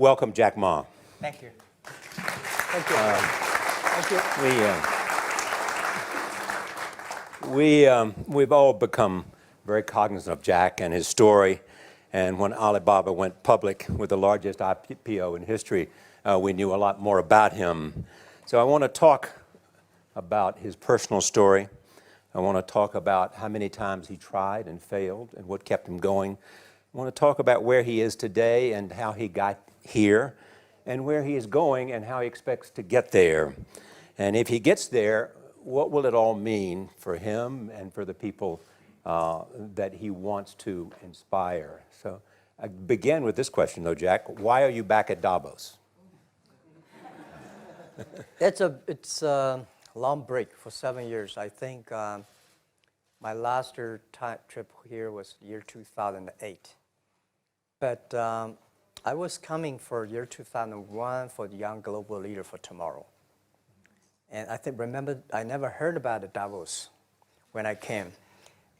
welcome Jack Ma. Thank you. Thank you. Thank you. We've all become very cognizant of Jack and his story. And when Alibaba went public with the largest IPO in history, we knew a lot more about him. So I want to talk about his personal story. I want to talk about how many times he tried and failed and what kept him going. I want to talk about where he is today and how he got here, and where he is going and how he expects to get there. And if he gets there, what will it all mean for him and for the people that he wants to inspire? So I begin with this question, though, Jack. Why are you back at Davos? It's a long break for 7 years. I think my last trip here was year 2008. But I was coming for year 2001 for the Young Global Leader for Tomorrow. And remember, I never heard about the Davos when I came.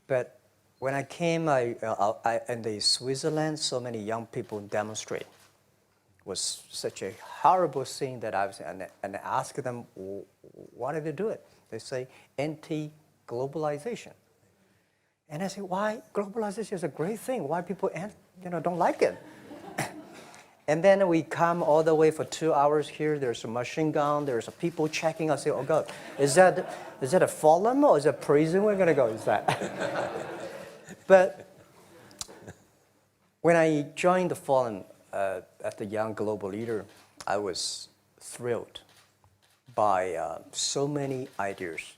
But when I came, in the Switzerland, so many young people demonstrate. It was such a horrible thing that I was, and I asked them, why did they do it? They say, anti-globalization. And I say, why? Globalization is a great thing. Why people don't like it? And then we come all the way for 2 hours here. There's a machine gun. There's people checking. I say, oh God, is that a forum or is it a prison we're gonna go? Is that? But when I joined the forum at the Young Global Leader, I was thrilled by so many ideas.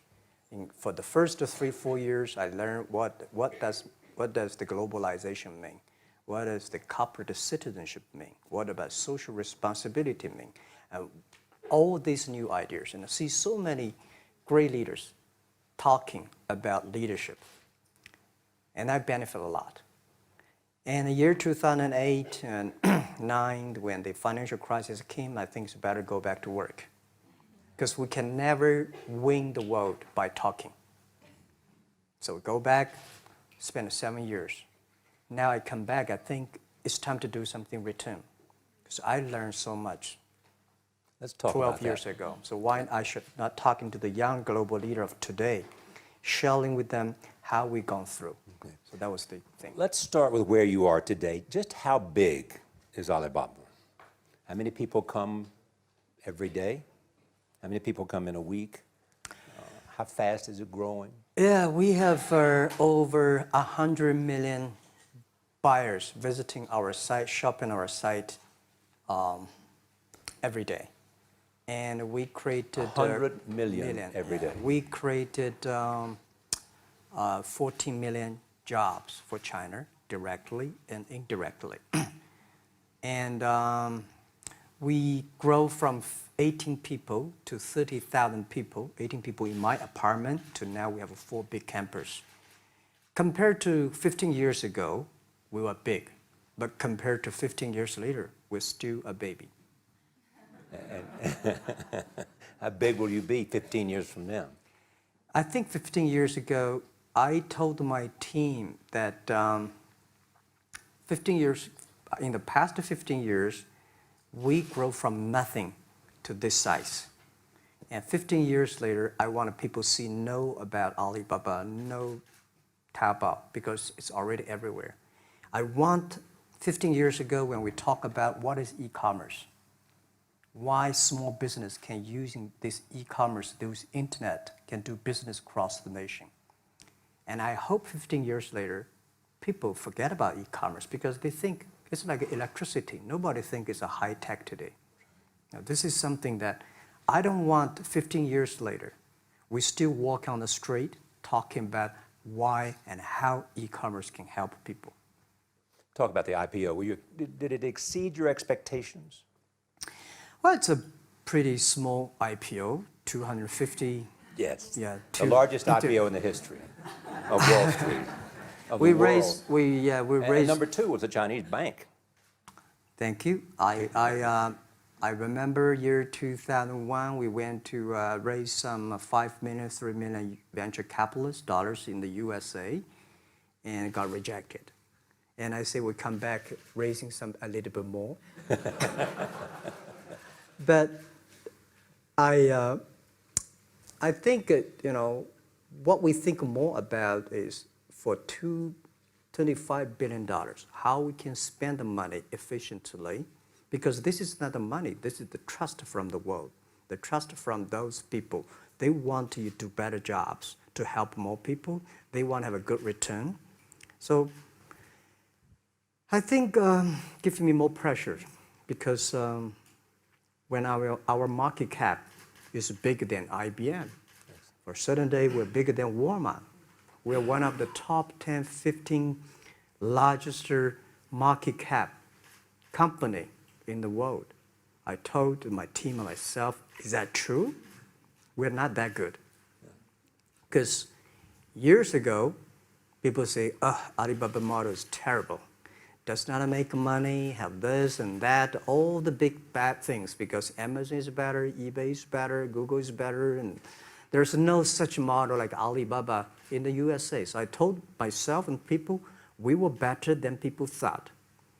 For the first 3-4 years, I learned what does the globalization mean? What does the corporate citizenship mean? What about social responsibility mean? All these new ideas, and I see so many great leaders talking about leadership, and I benefit a lot. And the year 2008 and 2009, when the financial crisis came, I think it's better go back to work, because we can never win the world by talking. So go back, spend 7 years. Now I come back, I think it's time to do something return, because I learned so much. Let's talk 12 about years that. ago. So why I should not talking to the young global leader of today, sharing with them how we've gone through. Okay. So that was the thing. Let's start with where you are today. Just how big is Alibaba? How many people come every day? How many people come in a week? How fast is it growing? Yeah, we have over 100 million buyers visiting our site, shopping our site every day. And we created 100 million every day. We created 14 million jobs for China, directly and indirectly. And we grow from 18 people to 30,000 people, 18 people in my apartment, to now we have 4 big campus. Compared to 15 years ago, we were big, but compared to 15 years later, we're still a baby. And how big will you be 15 years from now? I think 15 years ago, I told my team that in the past 15 years, we grow from nothing to this size. And 15 years later, I want people to know about Alibaba, know Taobao, because it's already everywhere. I want 15 years ago when we talk about what is e-commerce, why small business can using this e-commerce, this internet, can do business across the nation. And I hope 15 years later, people forget about e-commerce because they think it's like electricity. Nobody thinks it's a high tech today. Now, this is something that I don't want 15 years later, we still walk on the street talking about why and how e-commerce can help people. Talk about the IPO. Did it exceed your expectations? Well, it's a pretty small IPO, 250. Yes. Yeah. The largest IPO in the history of Wall Street. We raised. And number 2 was a Chinese bank. Thank you. I remember year 2001. We went to raise some 5 million, 3 million venture capitalist dollars in the USA, and got rejected. And I say we come back raising a little bit more. But I think, what we think more about is for $25 billion, how we can spend the money efficiently, because this is not the money, this is the trust from the world, the trust from those people. They want you to do better jobs to help more people. They want to have a good return. So I think gives me more pressure, because when our market cap is bigger than IBM, for a certain day we're bigger than Walmart. We're one of the top 10, 15 largest market cap company in the world. I told my team and myself, is that true? We're not that good. Because years ago, people say, Alibaba model is terrible. Does not make money, have this and that, all the big bad things, because Amazon is better, eBay is better, Google is better, and there's no such model like Alibaba in the USA. So I told myself and people, we were better than people thought.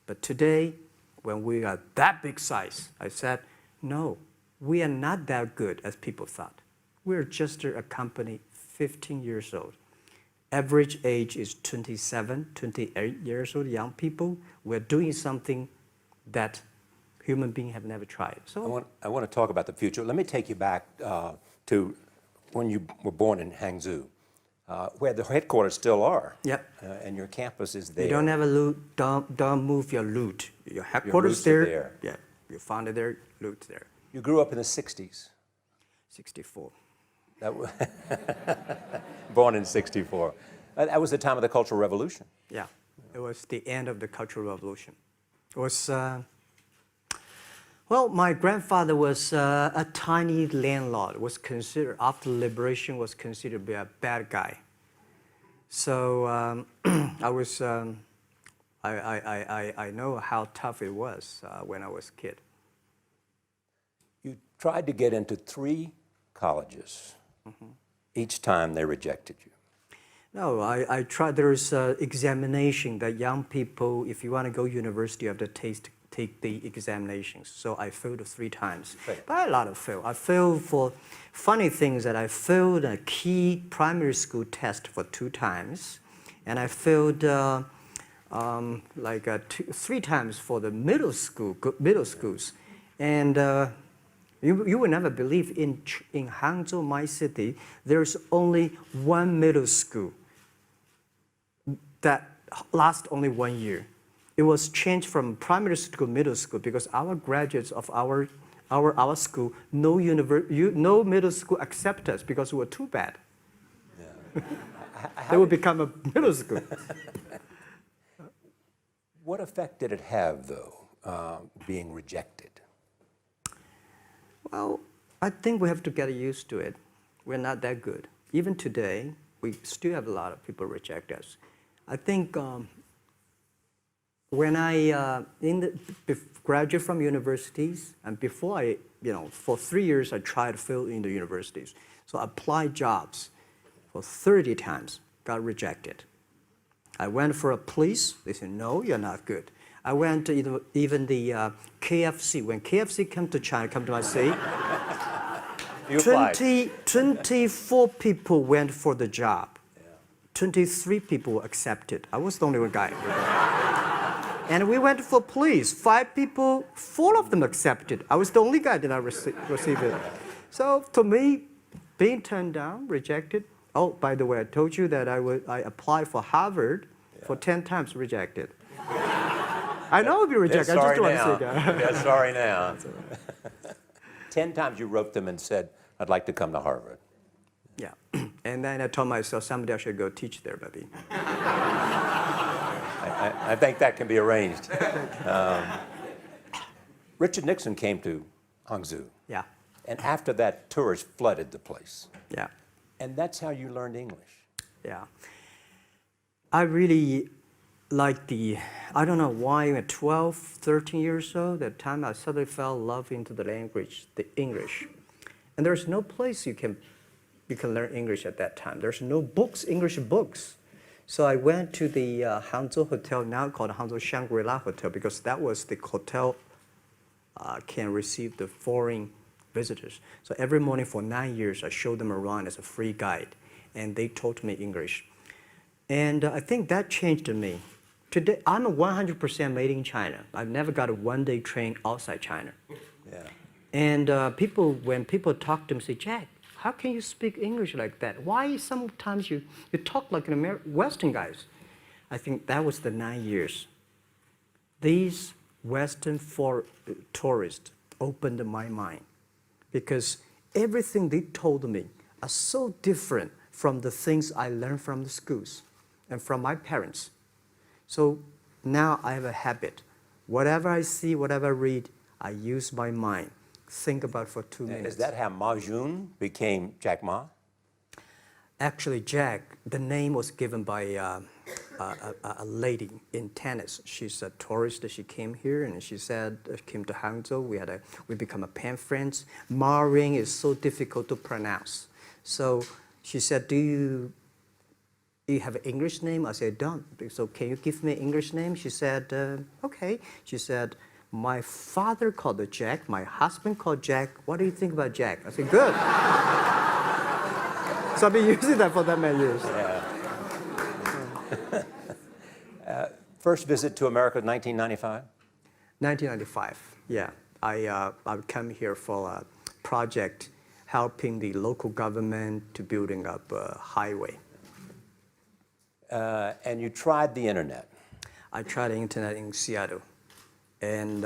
But today, when we are that big size, I said, no, we are not that good as people thought. We're just a company 15 years old. Average age is 27, 28 years old, young people. We're doing something that human beings have never tried. So I want to talk about the future. Let me take you back to when you were born in Hangzhou, where the headquarters still are. Yep. And your campus is there. You don't have a loot, don't move your loot. Your headquarters roots are there. Yeah, you found it there, loot there. You grew up in the 60s. 64. Born in 64. That was the time of the Cultural Revolution. Yeah, it was the end of the Cultural Revolution. It was, well, my grandfather was a tiny landlord, was considered, after liberation, was considered to be a bad guy. So I was, I know how tough it was when I was a kid. You tried to get into 3 colleges. Mm-hmm. Each time they rejected you. No, I tried. There's examination that young people, if you want to go university, you have to take the examinations. So I failed 3 times. Right. But a lot of fail. I failed for funny things that I failed a key primary school test for 2 times. And I failed 3 times for the middle schools. And you will never believe in Hangzhou, my city, there's only 1 middle school that lasts only 1 year. It was changed from primary school to middle school because our graduates of our school, no middle school accept us because we were too bad. Yeah. They would become a middle school. What effect did it have, though, being rejected? Well, I think we have to get used to it. We're not that good. Even today, we still have a lot of people reject us. I think when I graduate from universities, and before I, for 3 years, I tried to fill in the universities. So I applied jobs for 30 times, got rejected. I went for a police, they said, no, you're not good. I went to even the KFC. When KFC came to China, come to my city, 24 people went for the job. Yeah. 23 people accepted. I was the only one guy. And we went for police. 5 people, 4 of them accepted. I was the only guy that I received it. So to me, being turned down, rejected. Oh, by the way, I told you that I applied for Harvard for 10 times, rejected. I know I'll be rejected. I just don't want to say that. They're sorry now. 10 times you wrote them and said, I'd like to come to Harvard. Yeah. And then I told myself, someday I should go teach there, baby. I think that can be arranged. Richard Nixon came to Hangzhou. Yeah. And after that, tourists flooded the place. Yeah. And that's how you learned English. Yeah. I really like I don't know why at 12, 13 years old, that time I suddenly fell in love into the language, the English. And there's no place you can learn English at that time. There's no books, English books. So I went to the Hangzhou Hotel, now called Hangzhou Shangri-La Hotel, because that was the hotel can receive the foreign visitors. So every morning for 9 years, I showed them around as a free guide, and they taught me English. And I think that changed me. Today, I'm a 100% made in China. I've never got a one-day train outside China. Yeah. And when people talk to me, say, Jack, how can you speak English like that? Why sometimes you talk like an Western guys? I think that was the 9 years. These Western tourists opened my mind because everything they told me are so different from the things I learned from the schools and from my parents. So now I have a habit. Whatever I see, whatever I read, I use my mind. Think about for 2 minutes. And is that how Ma Jun became Jack Ma? Actually, Jack, the name was given by a lady in tennis. She's a tourist. She came here and she said, came to Hangzhou. We become a pen friends. Ma Ring is so difficult to pronounce. So she said, do you have an English name? I said, don't. So can you give me an English name? She said, okay. She said, my father called it Jack. My husband called Jack. What do you think about Jack? I said, good. So I've been using that for that many years. Yeah. First visit to America, 1995? 1995, yeah. I come here for a project helping the local government to building up a highway. And you tried the internet. I tried the internet in Seattle and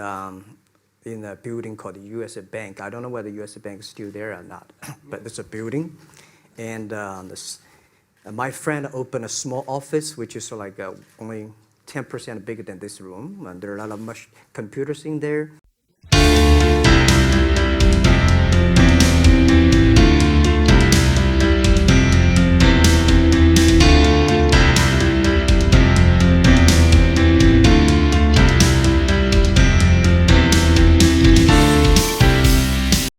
in a building called the USA Bank. I don't know whether the USA Bank is still there or not, but it's a building. And my friend opened a small office, which is like only 10% bigger than this room. And there are a lot of computers in there.